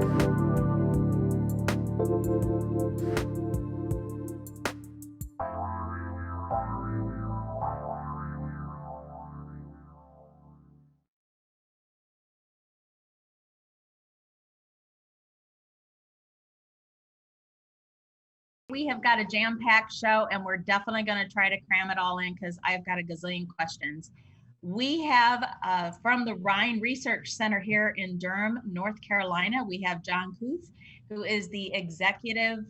We have got a jam-packed show, and we're definitely going to try to cram it all in because I've got a gazillion questions. We have from the Rhine Research Center here in Durham, North Carolina, we have John Kruth, who is the executive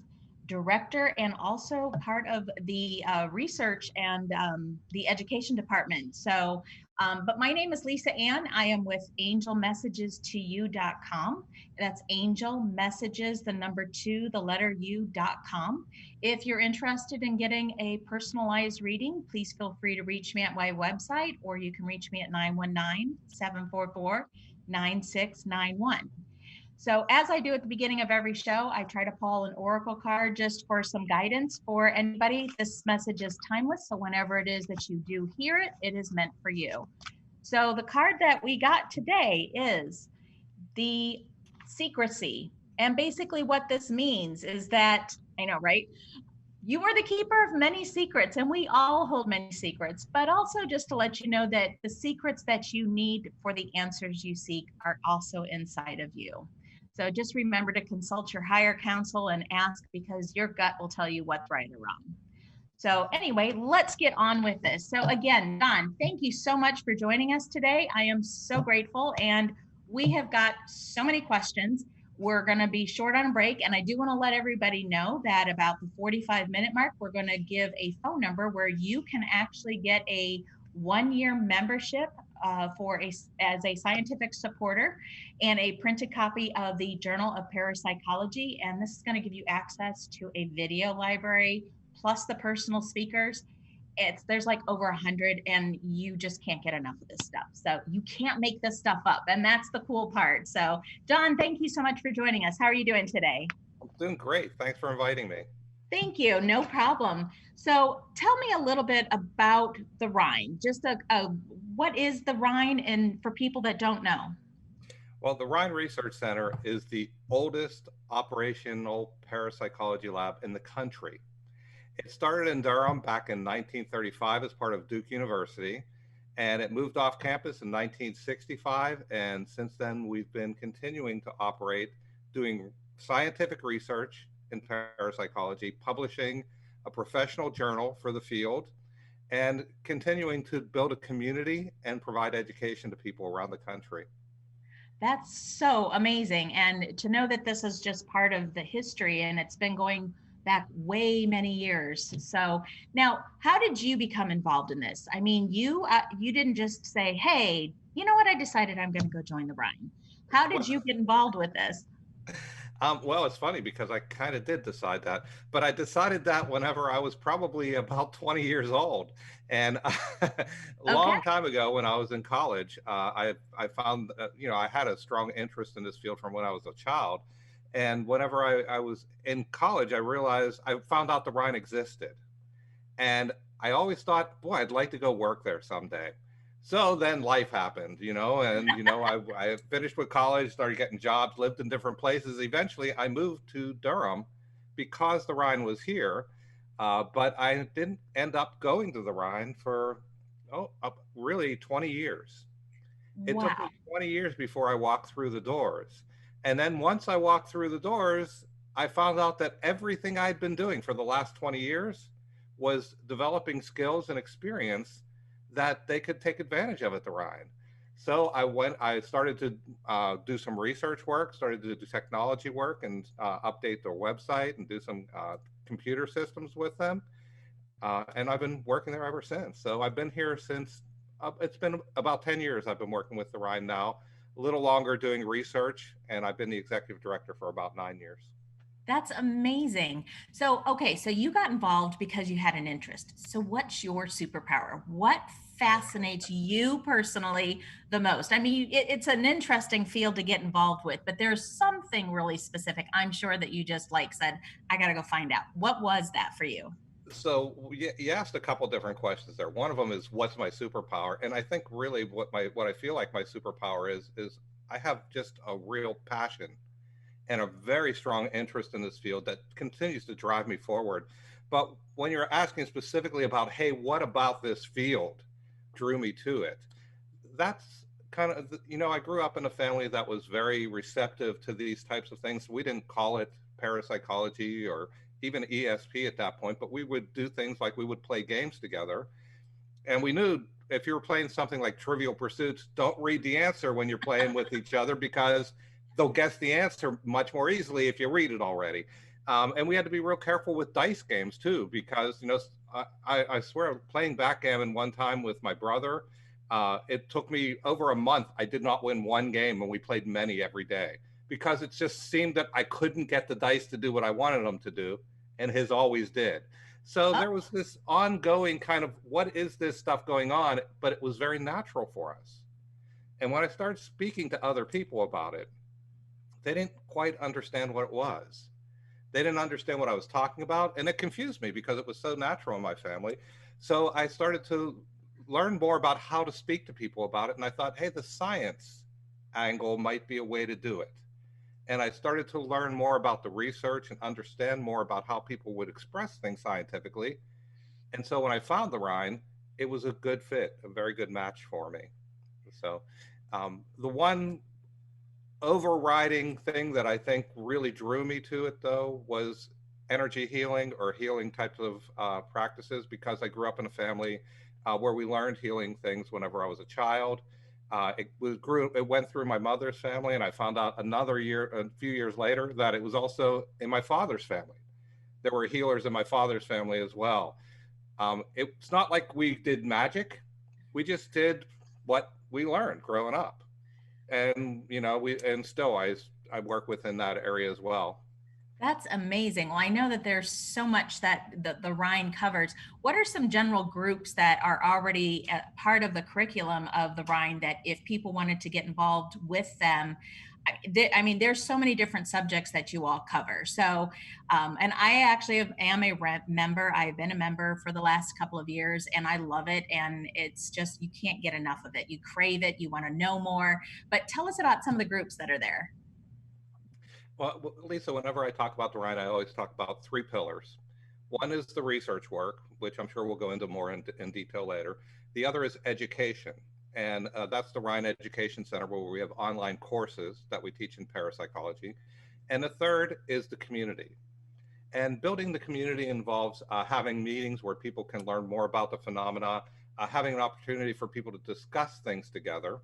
director and also part of the research and the education department. So, but my name is Lisa Ann. I am with angelmessagestoyou.com. That's angel messages, the number 2, the letter u.com. If you're interested in getting a personalized reading, please feel free to reach me at my website, or you can reach me at 919-744-9691. So as I do at the beginning of every show, I try to pull an oracle card just for some guidance for anybody. This message is timeless, so whenever it is that you do hear it, it is meant for you. So the card that we got today is the secrecy. And basically what this means is that, I know, right? You are the keeper of many secrets, and we all hold many secrets, but also just to let you know that the secrets that you need for the answers you seek are also inside of you. So just remember to consult your higher counsel and ask, because your gut will tell you what's right or wrong. So anyway, let's get on with this. So again, Don, thank you so much for joining us today. I am so grateful, and we have got so many questions. We're going to be short on break, and I do want to let everybody know that about the 45-minute mark, we're going to give a phone number where you can actually get a 1-year membership as a scientific supporter and a printed copy of the Journal of Parapsychology. And this is going to give you access to a video library plus the personal speakers. There's like over 100, and you just can't get enough of this stuff. So you can't make this stuff up, and that's the cool part. So John, thank you so much for joining us. How are you doing today? I'm doing great. Thanks for inviting me. Thank you. No problem. So tell me a little bit about the Rhine. Just what is the Rhine, and for people that don't know? Well, the Rhine Research Center is the oldest operational parapsychology lab in the country. It started in Durham back in 1935 as part of Duke University, and it moved off campus in 1965. And since then, we've been continuing to operate, doing scientific research in parapsychology, publishing a professional journal for the field, and continuing to build a community and provide education to people around the country. That's so amazing. And to know that this is just part of the history, and it's been going back way many years. So now, how did you become involved in this? I mean, you didn't just say, hey, you know what, I decided I'm going to go join the Rhine. How did you get involved with this? Well, it's funny because I kind of did decide that, but I decided that whenever I was probably about 20 years old. And a long time ago, when I was in college, I found, I had a strong interest in this field from when I was a child. And whenever I was in college, I realized I found out the Rhine existed. And I always thought, boy, I'd like to go work there someday. So then life happened, I finished with college, started getting jobs, lived in different places. Eventually, I moved to Durham because the Rhine was here. But I didn't end up going to the Rhine for, really 20 years. It took me 20 years before I walked through the doors. And then once I walked through the doors, I found out that everything I'd been doing for the last 20 years was developing skills and experience that they could take advantage of at the Rhine. So I started to do some research work, started to do technology work, and update their website and do some computer systems with them. And I've been working there ever since. So I've been here since, it's been about 10 years I've been working with the Rhine now, a little longer doing research, and I've been the executive director for about 9 years. That's amazing. So, okay, so you got involved because you had an interest. So what's your superpower? What fascinates you personally the most? I mean, it's an interesting field to get involved with, but there's something really specific, I'm sure, that you just said, I got to go find out. What was that for you? So you asked a couple different questions there. One of them is, what's my superpower? And I think really what I feel like my superpower is I have just a real passion and a very strong interest in this field that continues to drive me forward. But when you're asking specifically about, hey, what about this field drew me to it? That's kind of, I grew up in a family that was very receptive to these types of things. We didn't call it parapsychology or even ESP at that point, but we would do things like we would play games together. And we knew if you were playing something like Trivial Pursuits, don't read the answer when you're playing with each other, because they'll guess the answer much more easily if you read it already. And we had to be real careful with dice games too, because, I swear, playing backgammon one time with my brother, it took me over a month. I did not win one game, and we played many every day, because it just seemed that I couldn't get the dice to do what I wanted them to do, and his always did. So there was this ongoing kind of, what is this stuff going on? But it was very natural for us. And when I started speaking to other people about it, they didn't quite understand what it was. They didn't understand what I was talking about. And it confused me because it was so natural in my family. So I started to learn more about how to speak to people about it. And I thought, hey, the science angle might be a way to do it. And I started to learn more about the research and understand more about how people would express things scientifically. And so when I found the Rhine, it was a good fit, a very good match for me. So the one overriding thing that I think really drew me to it, though, was energy healing or healing types of practices, because I grew up in a family where we learned healing things whenever I was a child. It went through my mother's family, and I found out a few years later, that it was also in my father's family. There were healers in my father's family as well. It's not like we did magic. We just did what we learned growing up. And, I work within that area as well. That's amazing. Well, I know that there's so much that the Rhine covers. What are some general groups that are already part of the curriculum of the Rhine that if people wanted to get involved with them, I mean, there's so many different subjects that you all cover. So, and I actually am a member. I've been a member for the last couple of years, and I love it. And it's just, you can't get enough of it. You crave it. You want to know more. But tell us about some of the groups that are there. Well, Lisa, whenever I talk about the Rhine, I always talk about three pillars. One is the research work, which I'm sure we'll go into more in detail later. The other is education. And that's the Rhine Education Center, where we have online courses that we teach in parapsychology. And the third is the community. And building the community involves having meetings where people can learn more about the phenomena, having an opportunity for people to discuss things together,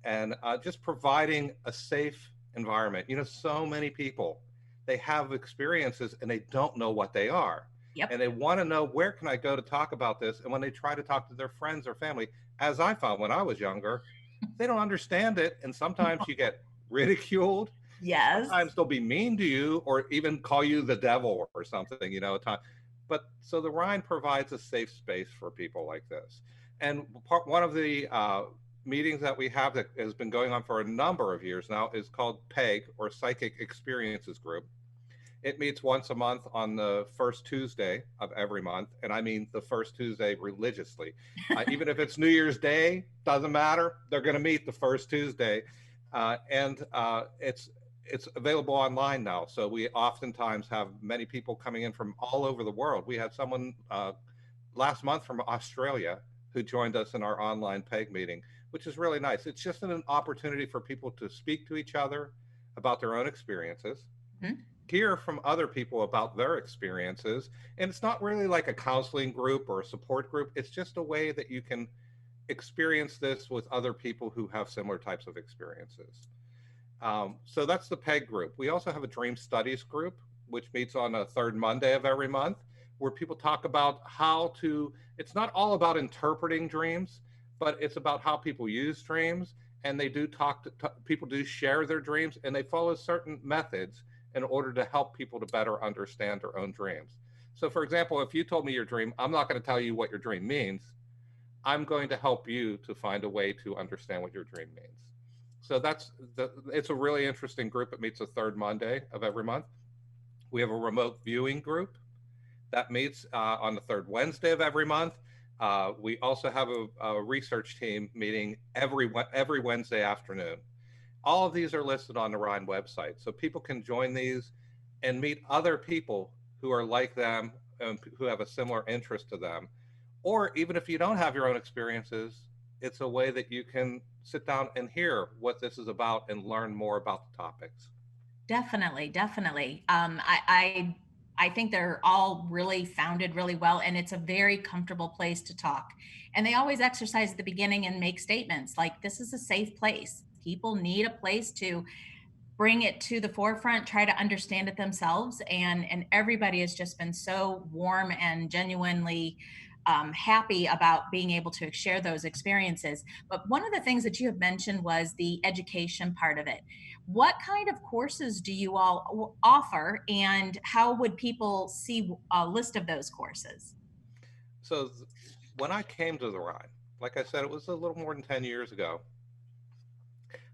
and just providing a safe environment. So many people, they have experiences and they don't know what they are. Yep. And they want to know, where can I go to talk about this? And when they try to talk to their friends or family, as I found when I was younger, they don't understand it. And sometimes you get ridiculed. Yes. Sometimes they'll be mean to you or even call you the devil or something, But so the Rhine provides a safe space for people like this. And one of the meetings that we have that has been going on for a number of years now is called PEG, or Psychic Experiences Group. It meets once a month on the first Tuesday of every month. And I mean the first Tuesday religiously. Even if it's New Year's Day, doesn't matter. They're going to meet the first Tuesday. It's available online now. So we oftentimes have many people coming in from all over the world. We had someone last month from Australia who joined us in our online PEG meeting, which is really nice. It's just an opportunity for people to speak to each other about their own experiences, hear from other people about their experiences. And it's not really like a counseling group or a support group. It's just a way that you can experience this with other people who have similar types of experiences. So that's the PEG group. We also have a dream studies group, which meets on a third Monday of every month, where people talk about it's not all about interpreting dreams, but it's about how people use dreams. And they do people do share their dreams, and they follow certain methods in order to help people to better understand their own dreams. So for example, if you told me your dream, I'm not going to tell you what your dream means. I'm going to help you to find a way to understand what your dream means. So it's a really interesting group. It meets the third Monday of every month. We have a remote viewing group that meets on the third Wednesday of every month. We also have a research team meeting every Wednesday afternoon. All of these are listed on the Rhine website. So people can join these and meet other people who are like them and who have a similar interest to them. Or even if you don't have your own experiences, it's a way that you can sit down and hear what this is about and learn more about the topics. Definitely, definitely. I think they're all really founded really well, and it's a very comfortable place to talk. And they always exercise at the beginning and make statements like, "This is a safe place. People need a place to bring it to the forefront, try to understand it themselves." And everybody has just been so warm and genuinely happy about being able to share those experiences. But one of the things that you have mentioned was the education part of it. What kind of courses do you all offer, and how would people see a list of those courses? So when I came to the Rhine, like I said, it was a little more than 10 years ago.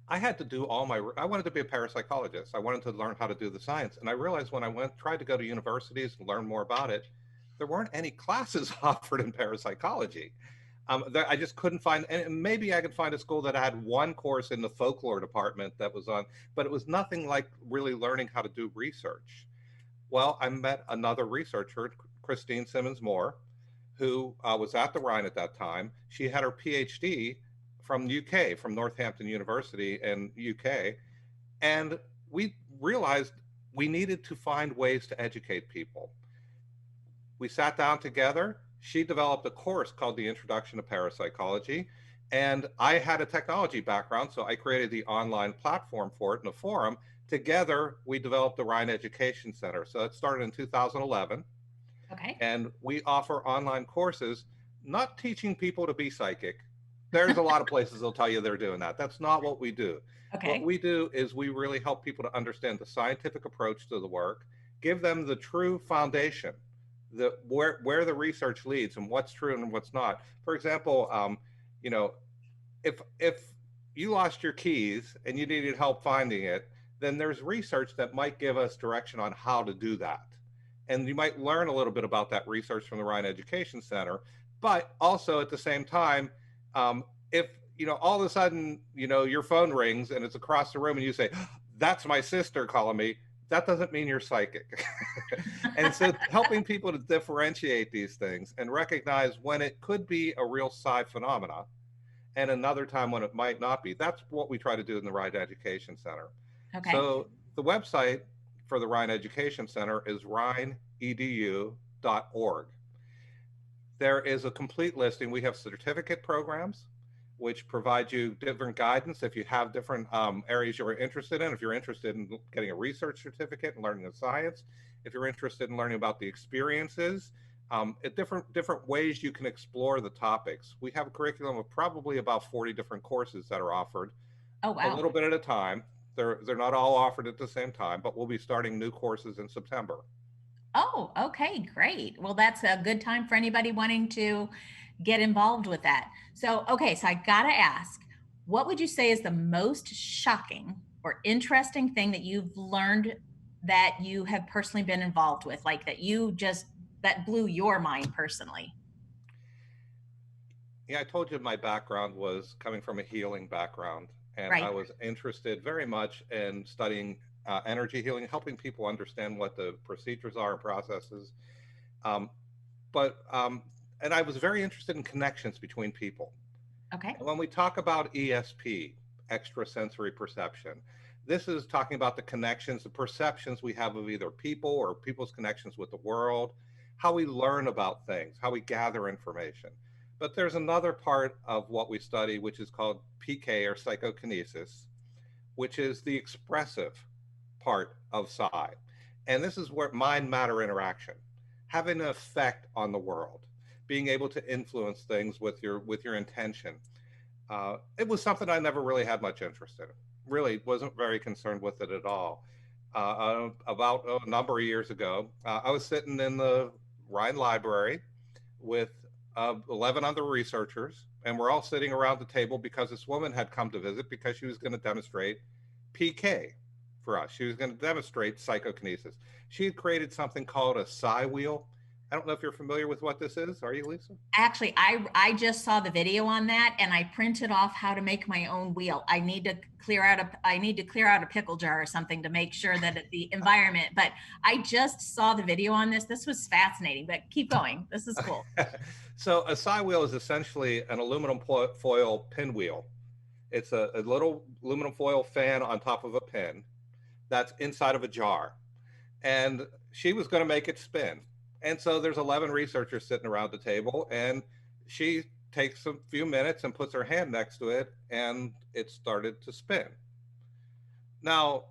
I had to do I wanted to be a parapsychologist. I wanted to learn how to do the science. And I realized when tried to go to universities and learn more about it, there weren't any classes offered in parapsychology. I just couldn't find, and maybe I could find a school that had one course in the folklore department that was on, but it was nothing like really learning how to do research. Well, I met another researcher, Christine Simmons Moore, who was at the Rhine at that time. She had her PhD from UK, from Northampton University in UK, and we realized we needed to find ways to educate people. We sat down together. She developed a course called The Introduction to Parapsychology, and I had a technology background, so I created the online platform for it in a forum. Together, we developed the Rhine Education Center. So it started in 2011. Okay. And we offer online courses, not teaching people to be psychic. There's a lot of places they'll tell you they're doing that. That's not what we do. What Okay. we do is we really help people to understand the scientific approach to the work, give them the true foundation, where the research leads and what's true and what's not. For example, you know, if you lost your keys and you needed help finding it, then there's research that might give us direction on how to do that. And you might learn a little bit about that research from the Rhine Education Center. But also at the same time, if all of a sudden your phone rings and it's across the room and you say, "That's my sister calling me," that doesn't mean you're psychic. And so helping people to differentiate these things and recognize when it could be a real psi phenomena and another time when it might not be. That's what we try to do in the Rhine Education Center. Okay. So the website for the Rhine Education Center is rhineedu.org. There is a complete listing. We have certificate programs, which provide you different guidance if you have different areas you're interested in. If you're interested in getting a research certificate and learning the science, if you're interested in learning about the experiences, different ways you can explore the topics. We have a curriculum of probably about 40 different courses that are offered, Oh, a wow. little bit at a time. They're not all offered at the same time, but we'll be starting new courses in September. Oh, okay, great. Well, that's a good time for anybody wanting to get involved with that. So, okay, so I gotta ask, what would you say is the most shocking or interesting thing that you've learned that you have personally been involved with, like that blew your mind personally? Yeah, I told you my background was coming from a healing background, and I Right. was interested very much in studying energy healing, helping people understand what the procedures are and processes. Um, but and I was very interested in connections between people. Okay. And when we talk about ESP, extrasensory perception, this is talking about the connections, the perceptions we have of either people or people's connections with the world, how we learn about things, how we gather information. But there's another part of what we study, which is called PK or psychokinesis, which is the expressive part of psi. And this is where mind matter interaction, having an effect on the world, being able to influence things with your intention. It was something I never really had much interest in. Really wasn't very concerned with it at all. About a number of years ago, I was sitting in the Rhine Library with 11 other researchers, and we're all sitting around the table because this woman had come to visit because she was going to demonstrate PK for us. She was going to demonstrate psychokinesis. She had created something called a psi wheel, I don't know if you're familiar with what this is. Are you, Lisa? Actually, I just saw the video on that, and I printed off how to make my own wheel. I need to clear out a pickle jar or something to make sure that the environment. But I just saw the video on this. This was fascinating. But keep going. This is cool. So a psi wheel is essentially an aluminum foil pinwheel. It's a little aluminum foil fan on top of a pin that's inside of a jar, and she was going to make it spin. And so there's 11 researchers sitting around the table, and she takes a few minutes and puts her hand next to it, and it started to spin. Now,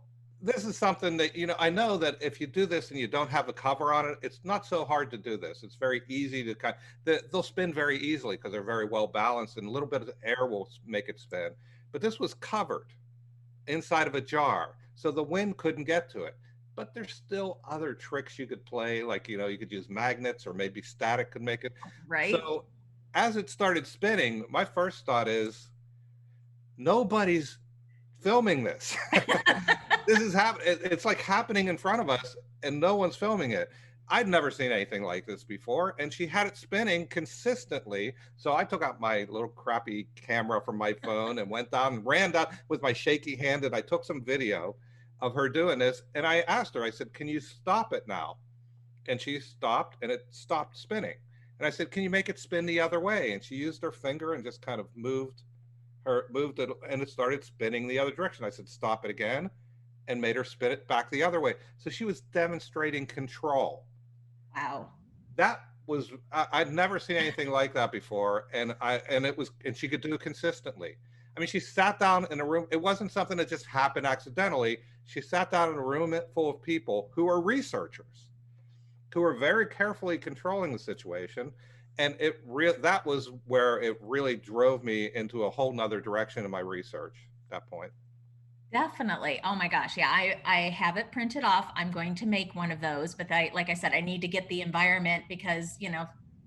this is something that, I know that if you do this and you don't have a cover on it, it's not so hard to do this. It's very easy to they'll spin very easily because they're very well balanced, and a little bit of air will make it spin. But this was covered inside of a jar, so the wind couldn't get to it. But there's still other tricks you could play, like, you could use magnets, or maybe static could make it. Right. So as it started spinning, my first thought is, nobody's filming this. This is happening. It's like happening in front of us, and no one's filming it. I'd never seen anything like this before, and she had it spinning consistently. So I took out my little crappy camera from my phone and went down and ran down with my shaky hand, and I took some video of her doing this. And I asked her, I said, "Can you stop it now?" And she stopped, and it stopped spinning. And I said, "Can you make it spin the other way?" And she used her finger and just kind of moved it, and it started spinning the other direction. I said, "Stop it again," and made her spin it back the other way. So she was demonstrating control. Wow. That was, I'd never seen anything like that before. And she could do it consistently. I mean, she sat down in a room. It wasn't something that just happened accidentally. She sat down in a room full of people who are researchers, who are very carefully controlling the situation. And that was where it really drove me into a whole nother direction in my research at that point. Definitely. Oh my gosh. Yeah, I have it printed off. I'm going to make one of those, but like I said, I need to get the environment because,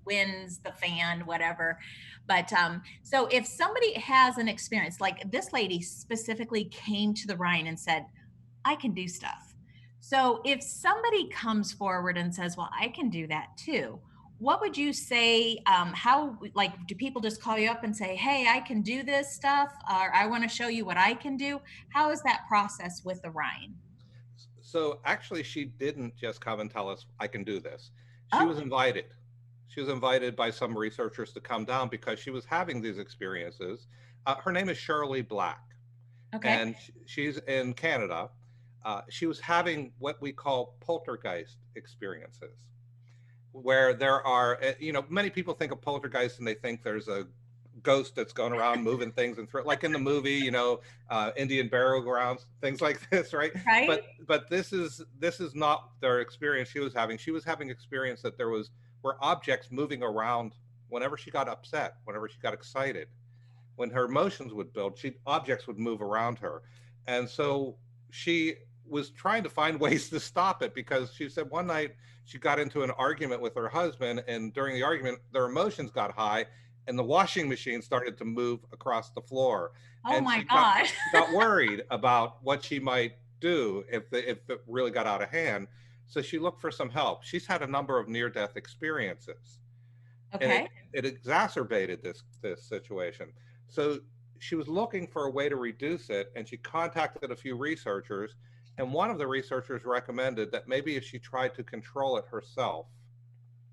winds, the fan, whatever. But so if somebody has an experience, like this lady specifically came to the Rhine and said, "I can do stuff." So if somebody comes forward and says, "Well, I can do that too," what would you say? How, like, do people just call you up and say, "Hey, I can do this stuff," or "I want to show you what I can do"? How is that process with the Rhine? So actually, she didn't just come and tell us, "I can do this." She was Oh, invited. She was invited by some researchers to come down because she was having these experiences. Her name is Shirley Black, okay. and she's in Canada. She was having what we call poltergeist experiences, where there are, many people think of poltergeist and they think there's a ghost that's going around moving things and like in the movie, Indian burial grounds, things like this, right? Right? But this is not their experience she was having. She was having experience that were objects moving around whenever she got upset, whenever she got excited, when her emotions would build, objects would move around her. And so she was trying to find ways to stop it, because she said one night she got into an argument with her husband, and during the argument their emotions got high and the washing machine started to move across the floor. Oh And my she got God. worried about what she might do if it really got out of hand. So she looked for some help. She's had a number of near-death experiences, and Okay. it exacerbated this situation. So she was looking for a way to reduce it, and she contacted a few researchers, and one of the researchers recommended that maybe if she tried to control it herself,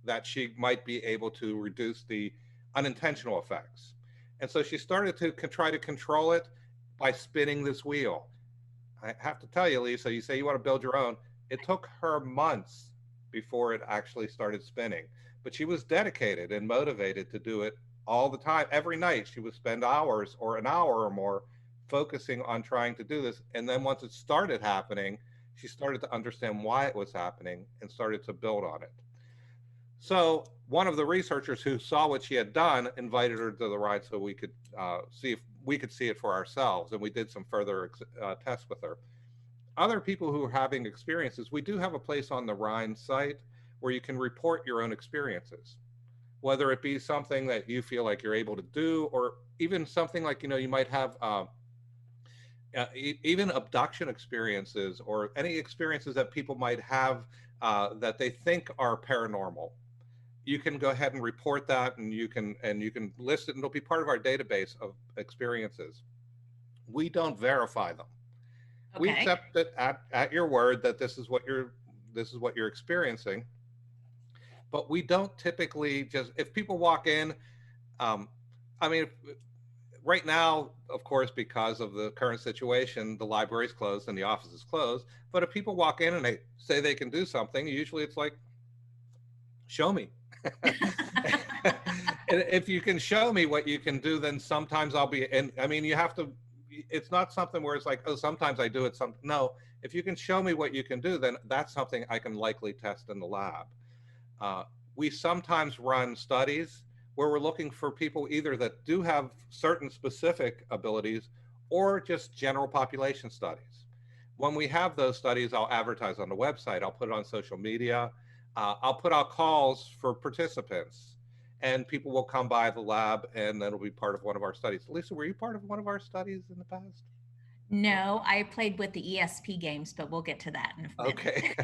that she might be able to reduce the unintentional effects. And so she started to try to control it by spinning this wheel. I have to tell you, Lisa, you say you want to build your own. It took her months before it actually started spinning, but she was dedicated and motivated to do it all the time. Every night she would spend hours or an hour or more focusing on trying to do this. And then once it started happening, she started to understand why it was happening and started to build on it. So one of the researchers who saw what she had done invited her to the ride so we could see if we could see it for ourselves. And we did some further tests with her. Other people who are having experiences, we do have a place on the Rhine site where you can report your own experiences, whether it be something that you feel like you're able to do, or even something like, you might have even abduction experiences, or any experiences that people might have that they think are paranormal. you can go ahead and report that, and you can list it, and it'll be part of our database of experiences. We don't verify them. We Okay. accept it at your word that this is what you're experiencing, but we don't typically just, if people walk in, um, I mean, right now, of course, because of the current situation, the library's closed and the office is closed. But if people walk in and they say they can do something, usually it's like, show me. And if you can show me what you can do, then sometimes I'll be, and I mean, you have to, it's not something where it's like, oh, sometimes I do it. No, if you can show me what you can do, then that's something I can likely test in the lab. Uh, we sometimes run studies where we're looking for people either that do have certain specific abilities or just general population studies. When we have those studies, I'll advertise on the website, I'll put it on social media, I'll put out calls for participants, and people will come by the lab, and that'll be part of one of our studies. Lisa, were you part of one of our studies in the past? No, I played with the ESP games, but we'll get to that in a minute. Okay.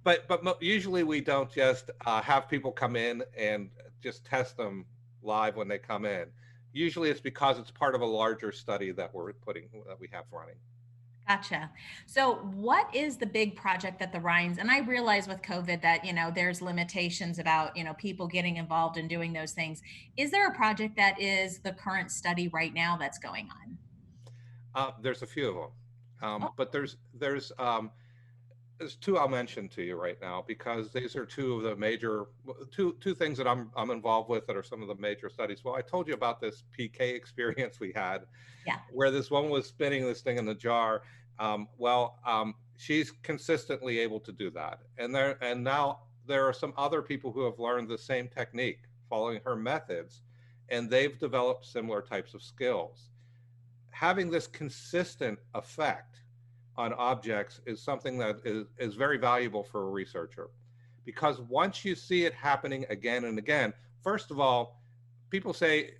but usually we don't just have people come in and just test them live when they come in. Usually it's because it's part of a larger study that we have running. Gotcha. So what is the big project that the Rhines, and I realize with COVID that, there's limitations about, people getting involved in doing those things. Is there a project that is the current study right now that's going on? There's a few of them, Oh, but there's two I'll mention to you right now, because these are two of the major two things that I'm involved with that are some of the major studies. Well, I told you about this PK experience we had, yeah. where this woman was spinning this thing in the jar. She's consistently able to do that, and now there are some other people who have learned the same technique following her methods, and they've developed similar types of skills. Having this consistent effect on objects is something that is very valuable for a researcher, because once you see it happening again and again, first of all, people say,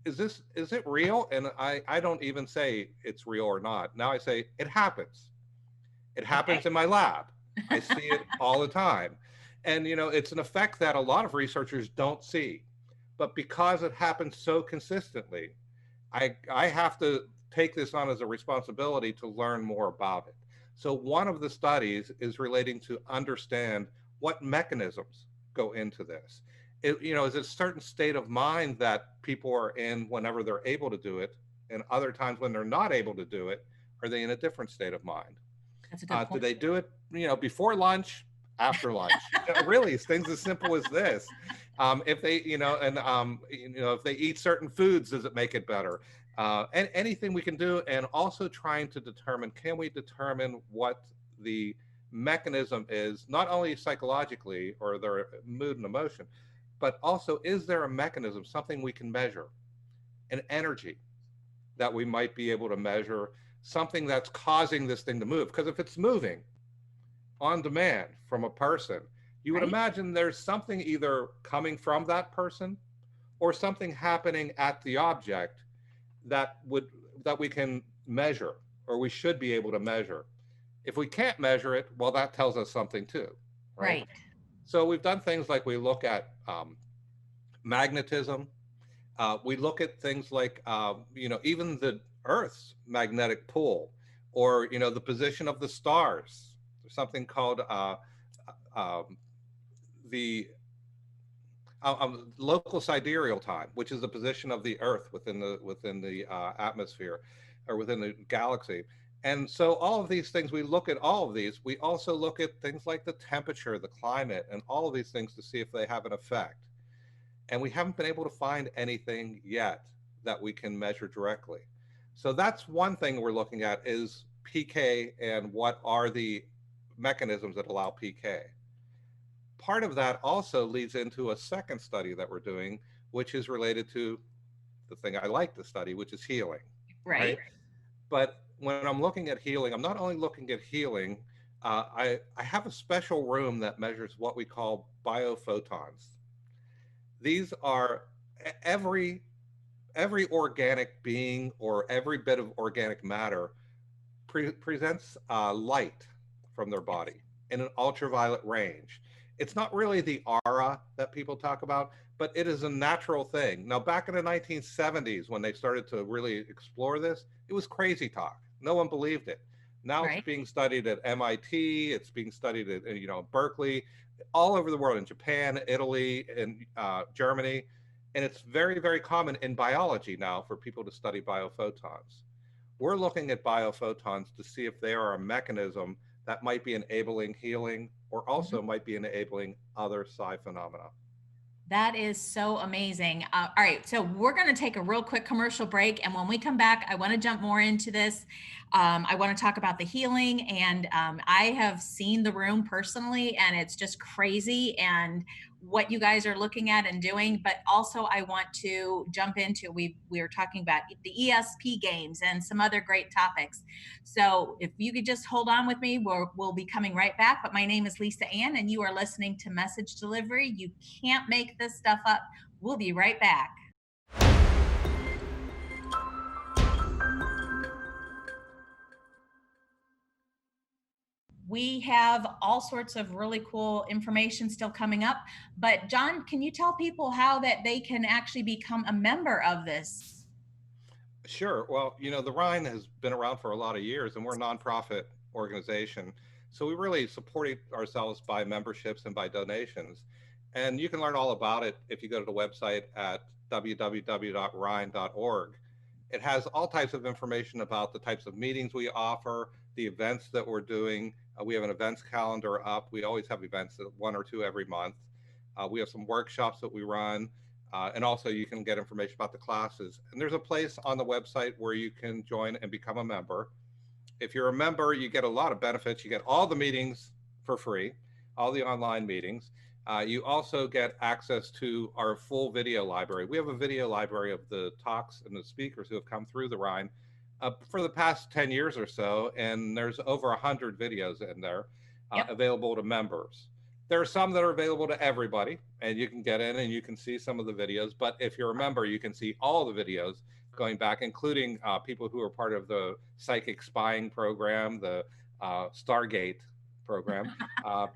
is it real? And I don't even say it's real or not. Now I say it happens. It happens Okay. in my lab. I see it all the time. And it's an effect that a lot of researchers don't see. But because it happens so consistently, I have to take this on as a responsibility to learn more about it. So one of the studies is relating to understand what mechanisms go into this. Is it a certain state of mind that people are in whenever they're able to do it, and other times when they're not able to do it, are they in a different state of mind? That's a good Do point. they do it, before lunch, after lunch? Really, it's things as simple as this. If they, if they eat certain foods, does it make it better? And anything we can do, and also trying to determine, can we determine what the mechanism is, not only psychologically or their mood and emotion, but also, is there a mechanism, something we can measure, an energy that we might be able to measure, something that's causing this thing to move? Because if it's moving on demand from a person, you would Right. imagine there's something either coming from that person or something happening at the object that we can measure, or we should be able to measure. If we can't measure it, well, that tells us something too, right? Right. So we've done things like we look at magnetism. We look at things like even the Earth's magnetic pull, or the position of the stars. There's something called the local sidereal time, which is the position of the Earth within the atmosphere, or within the galaxy. And so all of these things, we look at all of these. We also look at things like the temperature, the climate, and all of these things to see if they have an effect. And we haven't been able to find anything yet that we can measure directly. So that's one thing we're looking at, is PK, and what are the mechanisms that allow PK. Part of that also leads into a second study that we're doing, which is related to the thing I like to study, which is healing, Right. right? But when I'm looking at healing, I'm not only looking at healing, I have a special room that measures what we call biophotons. These are every organic being, or every bit of organic matter presents light from their body in an ultraviolet range. It's not really the aura that people talk about, but it is a natural thing. Now, back in the 1970s, when they started to really explore this, it was crazy talk. No one believed it. Now it's Right. being studied at MIT. It's being studied at, Berkeley, all over the world, in Japan, Italy, and Germany. And it's very, very common in biology now for people to study biophotons. We're looking at biophotons to see if they are a mechanism that might be enabling healing or Mhm. also might be enabling other psi phenomena. That is so amazing. All right, so we're going to take a real quick commercial break. And when we come back, I want to jump more into this. I want to talk about the healing. And I have seen the room personally, and it's just crazy. And what you guys are looking at and doing. But also, I want to jump into we were talking about the ESP games and some other great topics. So if you could just hold on with me, we'll be coming right back. But my name is Lisa Ann, and you are listening to Message Delivery. You can't make this stuff up. We'll be right back. We have all sorts of really cool information still coming up. But John, can you tell people how that they can actually become a member of this? Sure. Well, the Rhine has been around for a lot of years, and we're a nonprofit organization. So we really support ourselves by memberships and by donations. And you can learn all about it if you go to the website at www.rhine.org. It has all types of information about the types of meetings we offer, the events that we're doing. We have an events calendar up. We always have events, one or two every month. We have some workshops that we run. And also you can get information about the classes. And there's a place on the website where you can join and become a member. If you're a member, you get a lot of benefits. You get all the meetings for free, all the online meetings. You also get access to our full video library. We have a video library of the talks and the speakers who have come through the Rhine for the past 10 years or so. And there's over 100 videos in there Yep. available to members. There are some that are available to everybody, and you can get in and you can see some of the videos. But if you're a member, you can see all the videos going back, including people who are part of the psychic spying program, the Stargate program.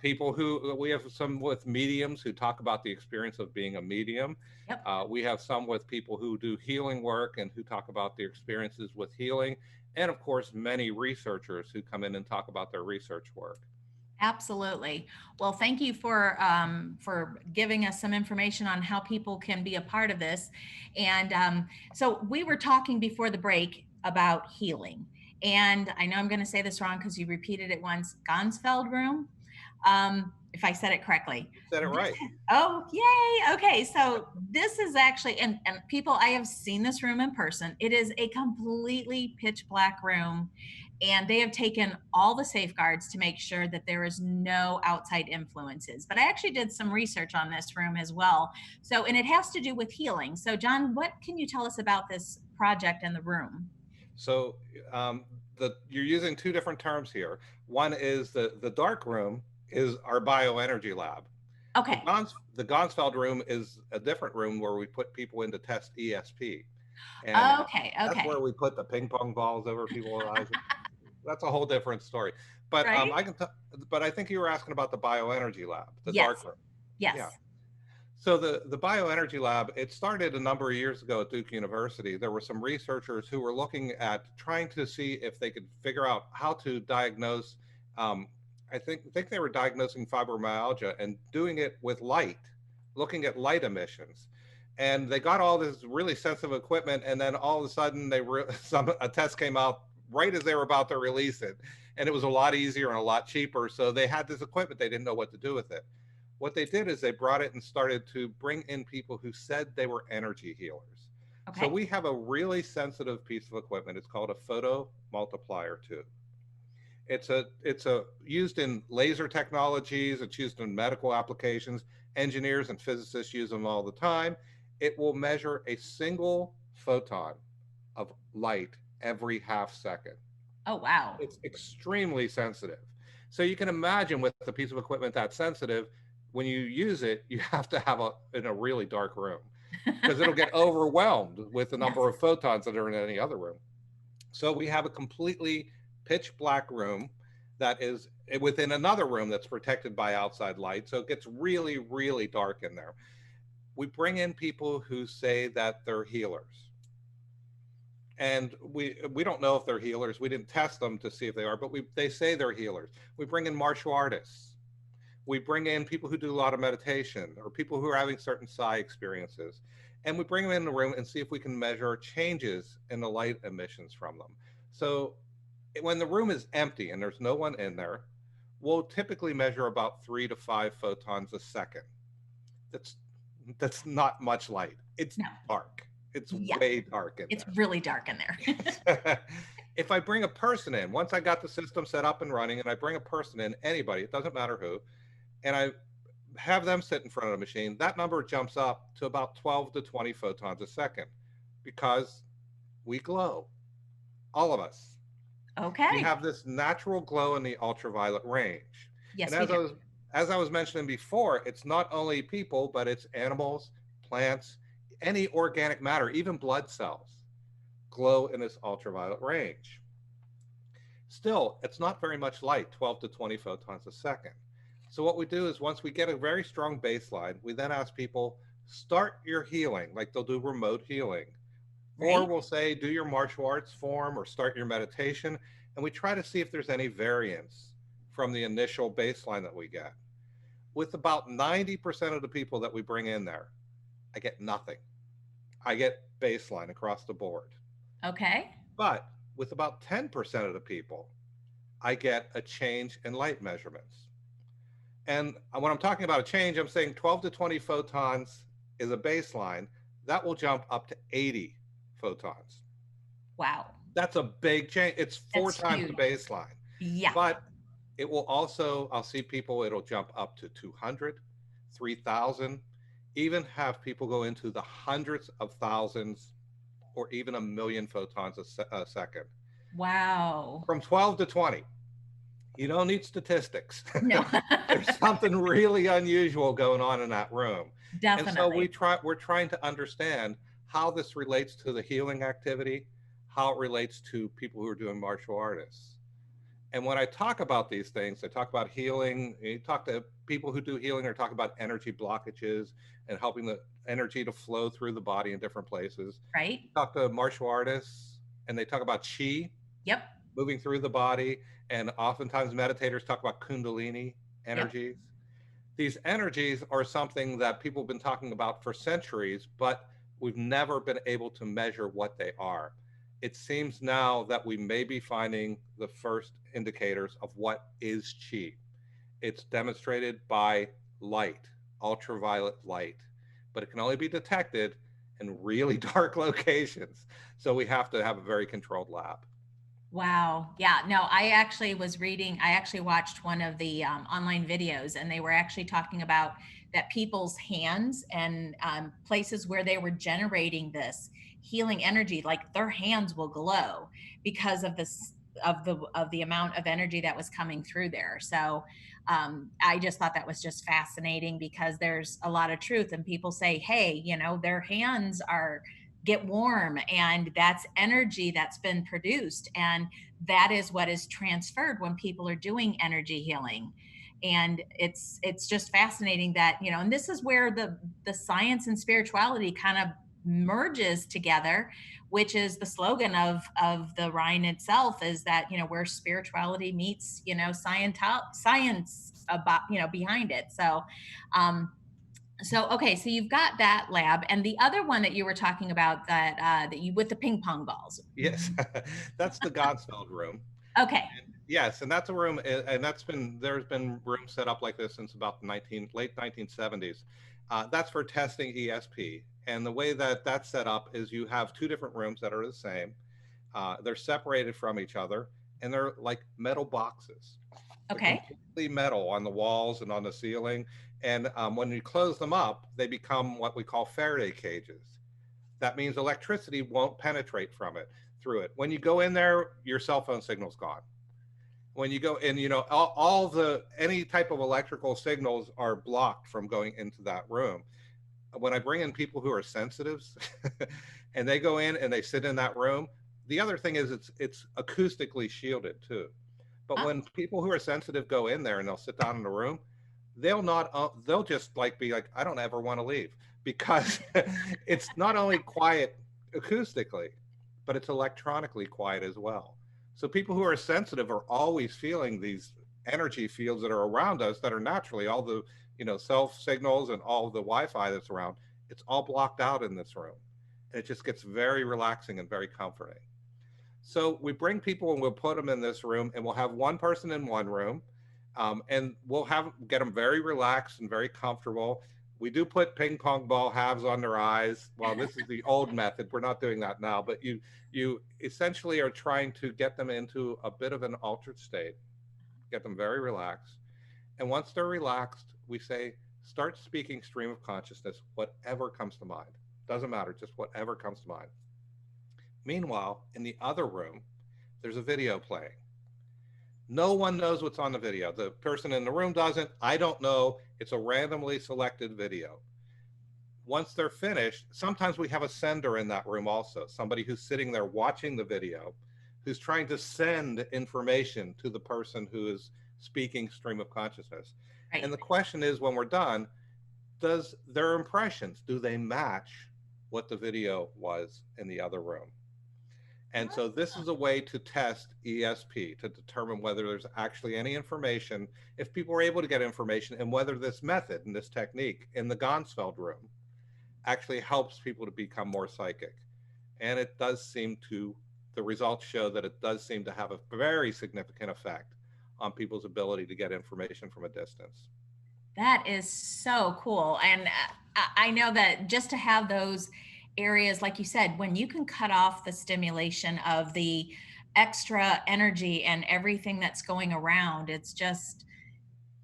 People who we have some with mediums who talk about the experience of being a medium. Yep. We have some with people who do healing work and who talk about their experiences with healing. And of course, many researchers who come in and talk about their research work. Absolutely. Well, thank you for giving us some information on how people can be a part of this. And so we were talking before the break about healing, and I know I'm going to say this wrong because you repeated it once. Gonsfeld room, if I said it correctly. You said it right. Oh, yay. Okay. So this is actually, and people, I have seen this room in person. It is a completely pitch black room, and they have taken all the safeguards to make sure that there is no outside influences. But I actually did some research on this room as well. So, and it has to do with healing. So, John, what can you tell us about this project in the room? So you're using two different terms here. One is the dark room is our bioenergy lab. Okay. The Gonsfeld room is a different room where we put people in to test ESP. And Okay. that's where Okay. we put the ping pong balls over people's eyes. That's a whole different story. But Right? but I think you were asking about the bioenergy lab, the dark Yes. room. Yes. Yeah. So the bioenergy lab, it started a number of years ago at Duke University. There were some researchers who were looking at trying to see if they could figure out how to diagnose. Um, I think they were diagnosing fibromyalgia and doing it with light, looking at light emissions. And they got all this really sensitive equipment, and then all of a sudden, a test came out right as they were about to release it, and it was a lot easier and a lot cheaper. So they had this equipment, they didn't know what to do with it. What they did is they brought it and started to bring in people who said they were energy healers. So Okay. we have a really sensitive piece of equipment. It's called a photo multiplier tube. It's a used in laser technologies. It's used in medical applications. Engineers and physicists use them all the time. It will measure a single photon of light every half second. Oh, wow. It's extremely sensitive. So you can imagine with a piece of equipment that sensitive, when you use it, you have to have in a really dark room because it'll get overwhelmed with the Yes. number of photons that are in any other room. So we have a completely pitch black room that is within another room that's protected by outside light. So it gets really, really dark in there. We bring in people who say that they're healers. And we don't know if they're healers. We didn't test them to see if they are, but they say they're healers. We bring in martial artists. We bring in people who do a lot of meditation, or people who are having certain psi experiences. And we bring them in the room and see if we can measure changes in the light emissions from them. So when the room is empty and there's no one in there, we'll typically measure about 3 to 5 photons a second. That's not much light. It's dark. It's way dark in there. It's really dark in there. Yes. If I bring a person in, once I got the system set up and running, and I bring a person in, anybody, it doesn't matter who, and I have them sit in front of the machine, that number jumps up to about 12 to 20 photons a second, because we glow, all of us. Okay. We have this natural glow in the ultraviolet range. Yes, and as I was mentioning before, it's not only people, but it's animals, plants, any organic matter, even blood cells, glow in this ultraviolet range. Still, it's not very much light, 12 to 20 photons a second. So what we do is, once we get a very strong baseline, we then ask people, start your healing, like they'll do remote healing. Right. Or we'll say, do your martial arts form or start your meditation. And we try to see if there's any variance from the initial baseline that we get. With about 90% of the people that we bring in there, I get nothing. I get baseline across the board. Okay. But with about 10% of the people, I get a change in light measurements. And when I'm talking about a change, I'm saying 12 to 20 photons is a baseline. That will jump up to 80 photons. Wow. That's a big change. It's 4 times the baseline. Yeah. But it will also, I'll see people, it'll jump up to 200, 3,000, even have people go into the hundreds of thousands or even 1 million photons a second. Wow. From 12 to 20. You don't need statistics. No. There's something really unusual going on in that room. Definitely. And so we're trying to understand how this relates to the healing activity, how it relates to people who are doing martial artists. And when I talk about these things, I talk about healing. You talk to people who do healing, or talk about energy blockages and helping the energy to flow through the body in different places. Right. You talk to martial artists, and they talk about chi. Yep. Moving through the body. And oftentimes meditators talk about kundalini energies. Yep. These energies are something that people have been talking about for centuries, but we've never been able to measure what they are. It seems now that we may be finding the first indicators of what is chi. It's demonstrated by light, ultraviolet light, but it can only be detected in really dark locations. So we have to have a very controlled lab. Wow. Yeah, no, I actually watched one of the online videos, and they were actually talking about that people's hands and places where they were generating this healing energy, like their hands will glow because of this, of the amount of energy that was coming through there. So I just thought that was just fascinating, because there's a lot of truth, and people say, hey, you know, their hands get warm, and that's energy that's been produced, and that is what is transferred when people are doing energy healing. And it's just fascinating that, you know, and this is where the science and spirituality kind of merges together, which is the slogan of the Rhine itself, is that, you know, where spirituality meets, you know, science about, you know, behind it. So okay, so you've got that lab, and the other one that you were talking about, that you with the ping pong balls. Yes, that's the Godsfeld room. Okay. And yes, and that's a room, and there's been rooms set up like this since about late 1970s. That's for testing ESP, and the way that that's set up is you have 2 different rooms that are the same. They're separated from each other, and they're like metal boxes. Okay. They're completely metal on the walls and on the ceiling. And when you close them up, they become what we call Faraday cages. That means electricity won't penetrate through it. When you go in there, your cell phone signal's gone. When you go in, you know, any type of electrical signals are blocked from going into that room. When I bring in people who are sensitives and they go in and they sit in that room, the other thing is it's acoustically shielded too. But Oh, when people who are sensitive go in there and they'll sit down in the room, they'll just like be like, I don't ever want to leave, because it's not only quiet acoustically, but it's electronically quiet as well. So people who are sensitive are always feeling these energy fields that are around us that are naturally all the, self signals and all the Wi-Fi that's around. It's all blocked out in this room. And it just gets very relaxing and very comforting. So we bring people and we'll put them in this room, and we'll have one person in one room, and we'll get them very relaxed and very comfortable. We do put ping pong ball halves on their eyes. Well, this is the old method. We're not doing that now, but you essentially are trying to get them into a bit of an altered state, get them very relaxed. And once they're relaxed, we say, start speaking stream of consciousness, whatever comes to mind. Doesn't matter, just whatever comes to mind. Meanwhile, in the other room, there's a video playing. No one knows what's on the video. The person in the room doesn't. I don't know. It's a randomly selected video. Once they're finished, sometimes we have a sender in that room also, somebody who's sitting there watching the video, who's trying to send information to the person who is speaking stream of consciousness. right. And the question is, when we're done, does their impressions, do they match what the video was in the other room? And so this is a way to test ESP, to determine whether there's actually any information, if people are able to get information, and whether this method and this technique in the Gonsfeld room actually helps people to become more psychic. And it does seem to, the results show that it does seem to have a very significant effect on people's ability to get information from a distance. That is so cool. And I know that just to have those areas, like you said, when you can cut off the stimulation of the extra energy and everything that's going around, it's just,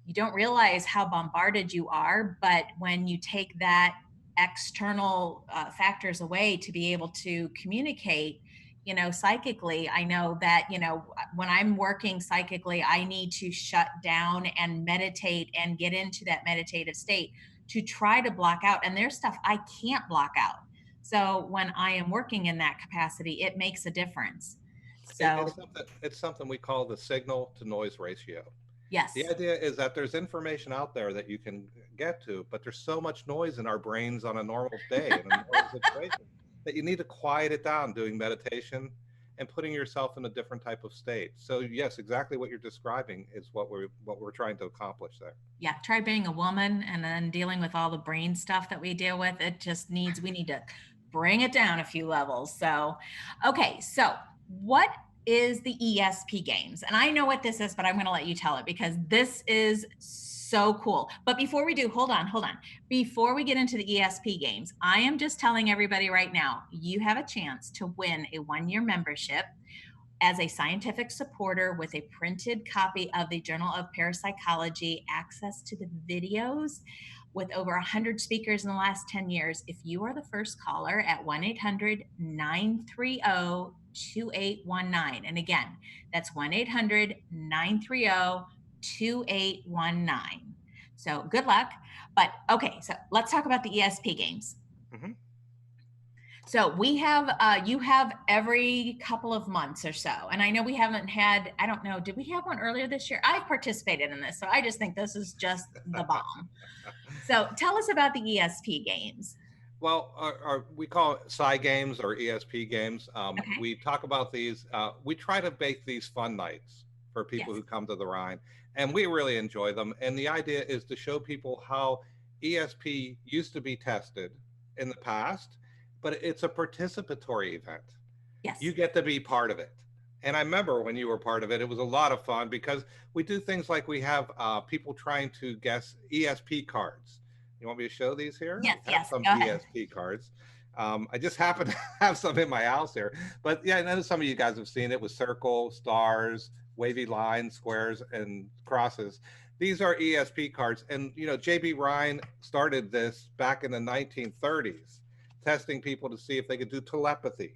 you don't realize how bombarded you are. But when you take that external factors away to be able to communicate, psychically, I know that, when I'm working psychically, I need to shut down and meditate and get into that meditative state to try to block out. And there's stuff I can't block out. So when I am working in that capacity, it makes a difference. So, It's something we call the signal to noise ratio. The yes. idea is that there's information out there that you can get to, but there's so much noise in our brains on a normal day, in a normal situation, that you need to quiet it down doing meditation and putting yourself in a different type of state. So yes, exactly what you're describing is what we're trying to accomplish there. Yeah, try being a woman and then dealing with all the brain stuff that we deal with. It just needs, we need to bring it down a few levels. So, okay, so what is the ESP games? And I know what this is, but I'm going to let you tell it because this is so cool. But before we do, hold on. Before we get into the ESP games, I am just telling everybody right now, you have a chance to win a 1-year membership as a scientific supporter with a printed copy of the Journal of Parapsychology, access to the videos with over 100 speakers in the last 10 years. If you are the first caller at 1-800-930-2819. And again, that's 1-800-930-2819. So good luck. But okay, so let's talk about the ESP games. Mm-hmm. So we have, you have every couple of months or so. And I know we haven't had, I don't know, did we have one earlier this year? I've participated in this. So I just think this is just the bomb. So tell us about the ESP games. Well, we call it Psi games or ESP games. Okay. We talk about these. We try to make these fun nights for people Yes. who come to the Rhine, and we really enjoy them. And the idea is to show people how ESP used to be tested in the past, but it's a participatory event. Yes. You get to be part of it. And I remember when you were part of it, it was a lot of fun because we do things like we have people trying to guess ESP cards. You want me to show these here? Yes, I have yes. some Go ahead. ESP cards. I just happen to have some in my house here. But yeah, I know some of you guys have seen it with circles, stars, wavy lines, squares, and crosses. These are ESP cards. And, JB Rhine started this back in the 1930s, testing people to see if they could do telepathy.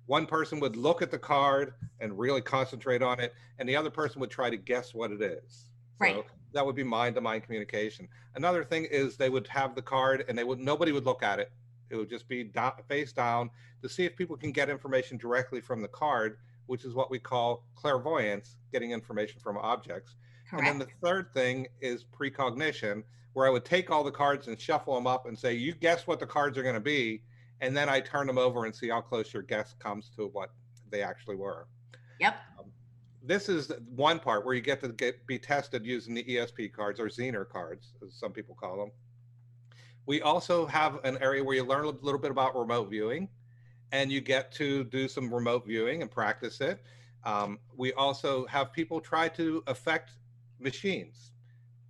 One person would look at the card and really concentrate on it, and the other person would try to guess what it is. Right. So that would be mind-to-mind communication. Another thing is they would have the card and nobody would look at it. It would just be face down to see if people can get information directly from the card which is what we call clairvoyance, getting information from objects. And then the Correct. third thing is precognition, where I would take all the cards and shuffle them up and say, you guess what the cards are going to be. And then I turn them over and see how close your guess comes to what they actually were. Yep. This is one part where you get to be tested using the ESP cards, or Zener cards, as some people call them. We also have an area where you learn a little bit about remote viewing, and you get to do some remote viewing and practice it. We also have people try to affect machines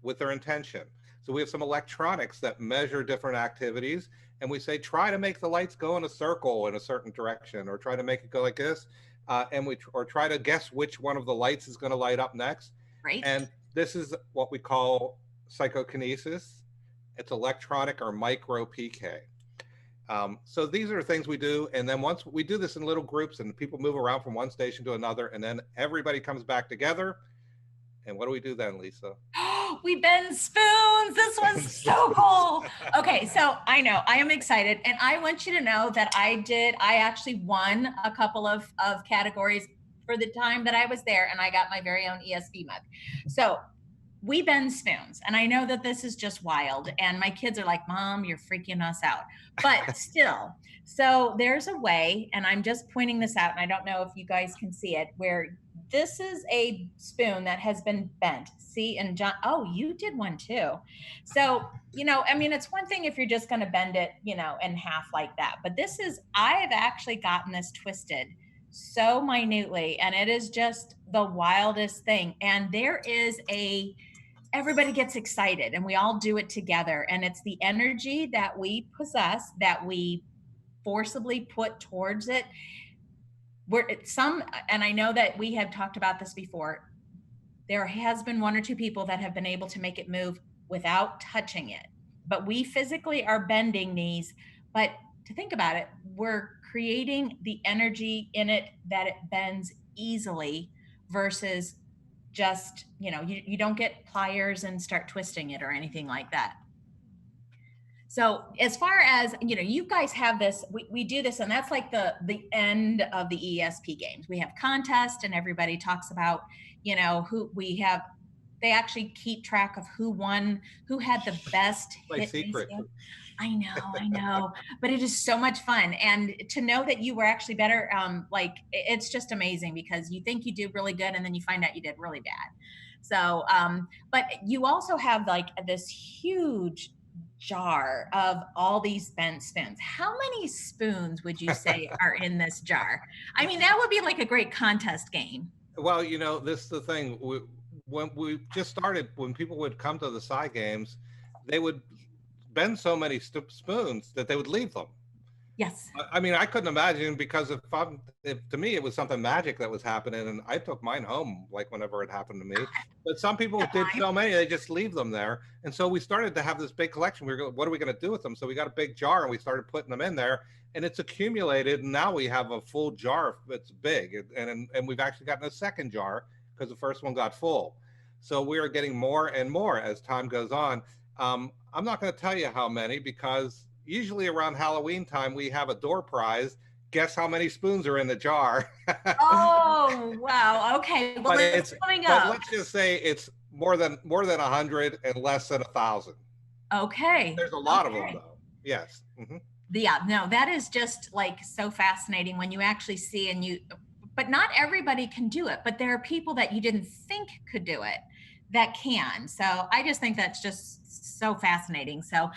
with their intention. So we have some electronics that measure different activities, and we say, try to make the lights go in a circle in a certain direction, or try to make it go like this. Or try to guess which one of the lights is going to light up next. Right. And this is what we call psychokinesis. It's electronic or micro PK. So these are things we do. And then once we do this in little groups and people move around from one station to another, and then everybody comes back together. And what do we do then, Lisa? We bend spoons. This was so cool. Okay, so I know I am excited, and I want you to know that I actually won a couple of categories for the time that I was there, and I got my very own ESP mug. So we bend spoons, and I know that this is just wild, and my kids are like, Mom, you're freaking us out, but still. So there's a way, and I'm just pointing this out, and I don't know if you guys can see it, where this is a spoon that has been bent. See, and John, oh, you did one too. So, I mean, it's one thing if you're just going to bend it, in half like that. But I've actually gotten this twisted so minutely, and it is just the wildest thing. And everybody gets excited, and we all do it together. And it's the energy that we possess that we forcibly put towards it. And I know that we have talked about this before, there has been one or two people that have been able to make it move without touching it, but we physically are bending these. But to think about it, we're creating the energy in it that it bends easily, versus just, you don't get pliers and start twisting it or anything like that. So as far as, you guys have this, we do this, and that's like the end of the ESP games. We have contests, and everybody talks about, who we have. They actually keep track of who won, who had the best hit secret. I know, but it is so much fun. And to know that you were actually better, it's just amazing, because you think you do really good, and then you find out you did really bad. So, but you also have like this huge jar of all these bent spoons. How many spoons would you say are in this jar? I mean, that would be like a great contest game. Well, this is the thing. When we just started, when people would come to the side games, they would bend so many spoons that they would leave them. Yes. I mean, I couldn't imagine, because if to me it was something magic that was happening, and I took mine home like whenever it happened to me. But some people did so many, they just leave them there. And so we started to have this big collection. We were going, what are we going to do with them? So we got a big jar, and we started putting them in there, and it's accumulated. And now we have a full jar that's big, and we've actually gotten a second jar because the first one got full. So we are getting more and more as time goes on. I'm not going to tell you how many, because usually around Halloween time, we have a door prize. Guess how many spoons are in the jar? Oh, wow. Okay. Well, it's coming up. But let's just say it's more than 100 and less than 1,000. Okay. There's a lot of them, though. Yes. Mm-hmm. Yeah, no, that is just like so fascinating when you actually see, but not everybody can do it, but there are people that you didn't think could do it that can. So I just think that's just so fascinating. So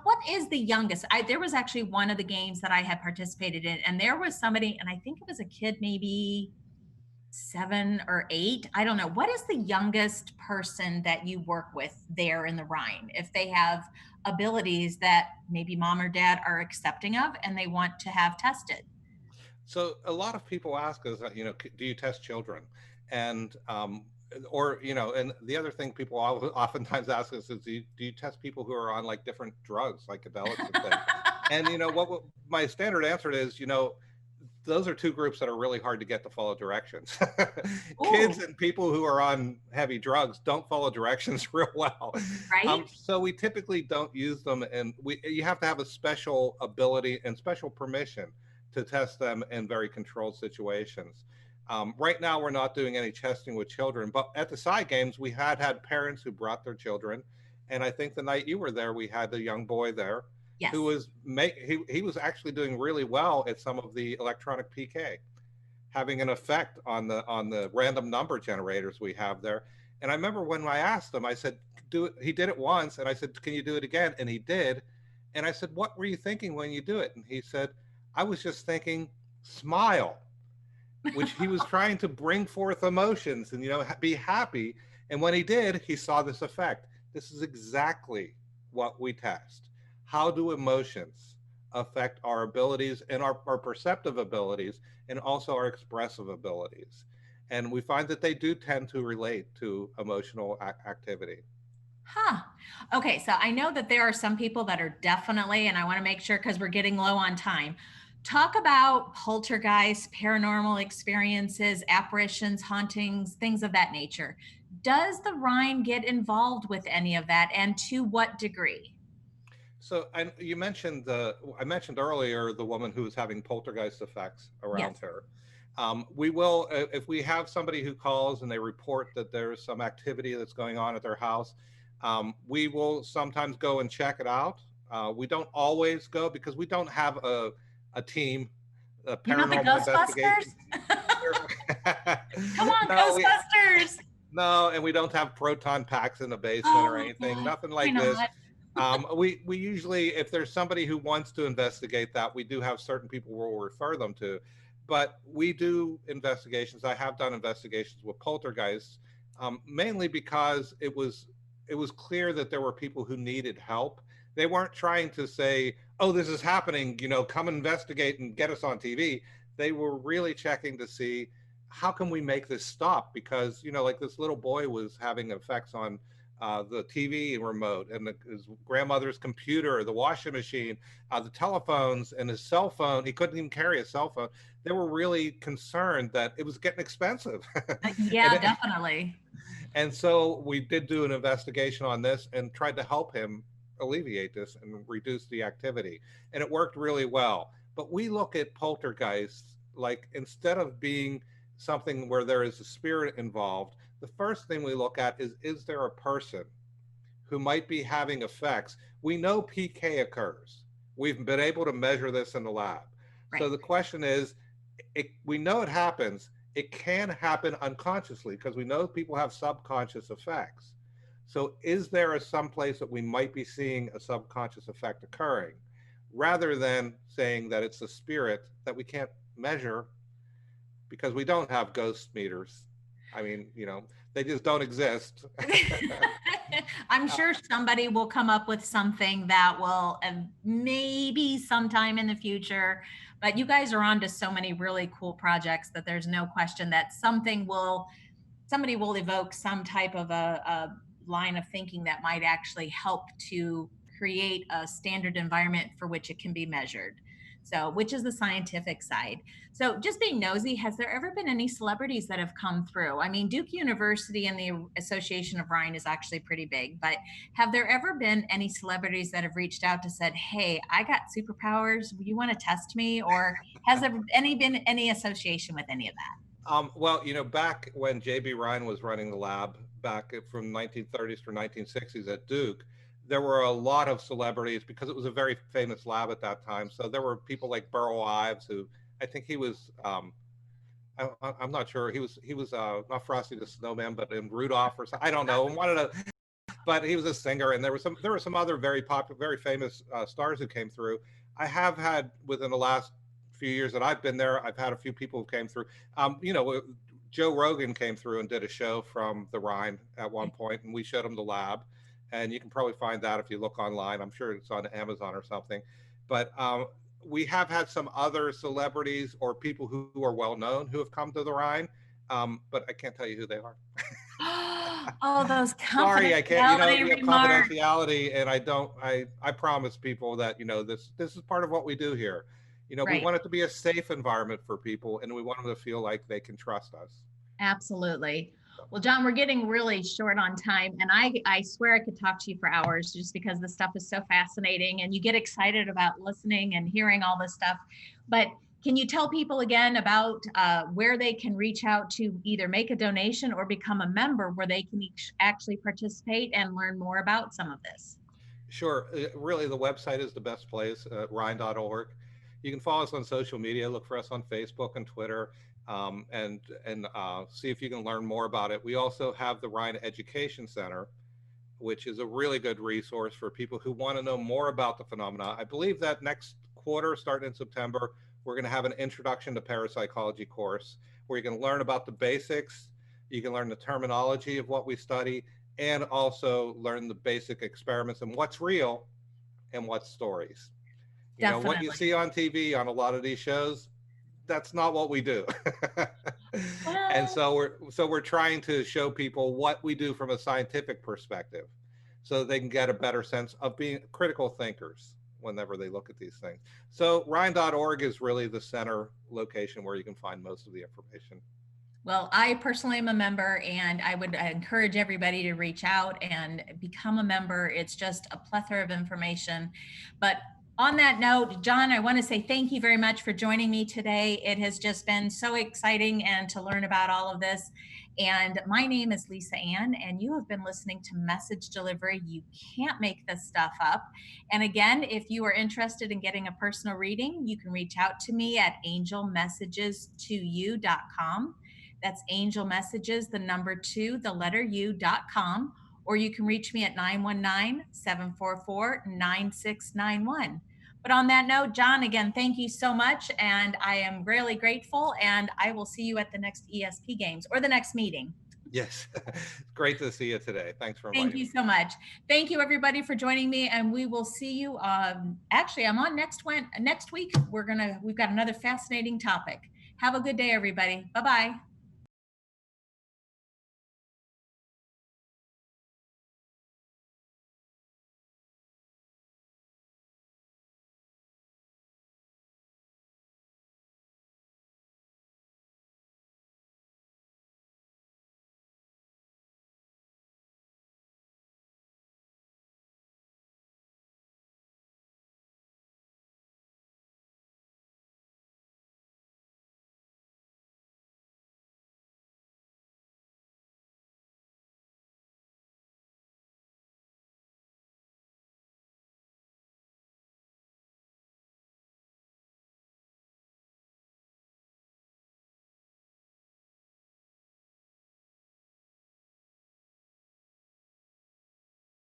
what is the youngest? There was actually one of the games that I had participated in, and there was somebody, and I think it was a kid, maybe 7 or 8. I don't know. What is the youngest person that you work with there in the Rhine? If they have abilities that maybe mom or dad are accepting of and they want to have tested. So a lot of people ask us, do you test children? And and the other thing people oftentimes ask us is, do you test people who are on like different drugs, like psychedelics and things? And what my standard answer is, those are two groups that are really hard to get to follow directions. Kids and people who are on heavy drugs don't follow directions real well. Right. So we typically don't use them, and you have to have a special ability and special permission to test them in very controlled situations. Right now, we're not doing any testing with children, but at the side games, we had parents who brought their children. And I think the night you were there, we had the young boy there Yes. who was he was actually doing really well at some of the electronic PK, having an effect on the random number generators we have there. And I remember when I asked him, I said, "Do it." He did it once, and I said, "Can you do it again?" And he did. And I said, "What were you thinking when you do it?" And he said, "I was just thinking, smile," which he was trying to bring forth emotions and be happy. And when he did, he saw this effect. This is exactly what we test. How do emotions affect our abilities and our perceptive abilities and also our expressive abilities? And we find that they do tend to relate to emotional activity. Huh. Okay, so I know that there are some people that are definitely, and I want to make sure because we're getting low on time. Talk about poltergeist, paranormal experiences, apparitions, hauntings, things of that nature. Does the Rhine get involved with any of that, and to what degree? So, and you mentioned I mentioned earlier the woman who was having poltergeist effects around Yes. her. We will, if we have somebody who calls and they report that there's some activity that's going on at their house, we will sometimes go and check it out. We don't always go because we don't have a team, a You're not the paranormal Ghostbusters? investigation. Come on, No, Ghostbusters. no, and we don't have proton packs in the basement Oh or my anything, God. nothing Why like this. not? We usually, if there's somebody who wants to investigate that, we do have certain people we'll refer them to. But we do investigations. I have done investigations with poltergeists, mainly because it was clear that there were people who needed help. They weren't trying to say, "Oh, this is happening, come investigate and get us on TV." They were really checking to see how can we make this stop, because like this little boy was having effects on the TV remote and his grandmother's computer, the washing machine, the telephones, and his cell phone. He couldn't even carry a cell phone. They were really concerned that it was getting expensive. Yeah, and, definitely. and so we did do an investigation on this and tried to help him alleviate this and reduce the activity. And it worked really well. But we look at poltergeists like, instead of being something where there is a spirit involved, the first thing we look at is there a person who might be having effects? We know PK occurs. We've been able to measure this in the lab. So Right. the question is, we know it happens. It can happen unconsciously because we know people have subconscious effects. So is there some place that we might be seeing a subconscious effect occurring, rather than saying that it's a spirit that we can't measure because we don't have ghost meters? I mean, they just don't exist. I'm sure somebody will come up with something that will maybe sometime in the future, but you guys are on to so many really cool projects that there's no question that somebody will evoke some type of a line of thinking that might actually help to create a standard environment for which it can be measured. So, which is the scientific side. So, just being nosy, has there ever been any celebrities that have come through? I mean, Duke University and the Association of Rhine is actually pretty big, but have there ever been any celebrities that have reached out to said, "Hey, I got superpowers. You want to test me?" Or has there been any association with any of that? Well, back when JB Rhine was running the lab back from 1930s to 1960s at Duke, there were a lot of celebrities because it was a very famous lab at that time. So there were people like Burl Ives, who I think he was, I'm not sure, he was not Frosty the Snowman, but in Rudolph or something. I don't know. But he was a singer, and there were some other very popular, very famous stars who came through. I have had, within the last few years that I've been there, I've had a few people who came through. Joe Rogan came through and did a show from the Rhine at one point, and we showed him the lab. And you can probably find that if you look online. I'm sure it's on Amazon or something. But we have had some other celebrities or people who are well known who have come to the Rhine, but I can't tell you who they are. Oh, those Sorry, I can't. confidentiality We have remarks. confidentiality, and I don't. I promise people that this is part of what we do here. We Right. want it to be a safe environment for people, and we want them to feel like they can trust us. Absolutely. So, Well, John, we're getting really short on time, and I swear I could talk to you for hours just because this stuff is so fascinating and you get excited about listening and hearing all this stuff. But Can you tell people again about where they can reach out to either make a donation or become a member where they can actually participate and learn more about some of this? Sure. Really, the website is the best place, Rhine.org. You can follow us on social media. Look for us on Facebook and Twitter, and see if you can learn more about it. We also have the Rhine Education Center, which is a really good resource for people who want to know more about the phenomena. I believe that next quarter, starting in September, we're going to have an introduction to parapsychology course where you can learn about the basics, you can learn the terminology of what we study, and also learn the basic experiments and what's real and what's stories. You know, what you see on TV on a lot of these shows, that's not what we do. And Well, so we're trying to show people what we do from a scientific perspective so they can get a better sense of being critical thinkers whenever they look at these things. So Rhine.org is really the center location where you can find most of the information. well, I personally am a member, and I would encourage everybody to reach out and become a member. It's just a plethora of information. But on that note, John, I want to say thank you very much for joining me today. It has just been so exciting and to learn about all of this. And my name is Lisa Ann, and you have been listening to Message Delivery. You can't make this stuff up. And again, if you are interested in getting a personal reading, you can reach out to me at angelmessages2u.com. That's angel messages, the number 2, the letter u.com. Or you can reach me at 919-744-9691. But on that note, John, again, thank you so much. And I am really grateful. And I will see you at the next ESP Games or the next meeting. Yes. Great to see you today. Thanks for inviting me. Thank you so much. Thank you, everybody, for joining me. And we will see you. Actually, I'm on next week. We've got another fascinating topic. Have a good day, everybody. Bye-bye.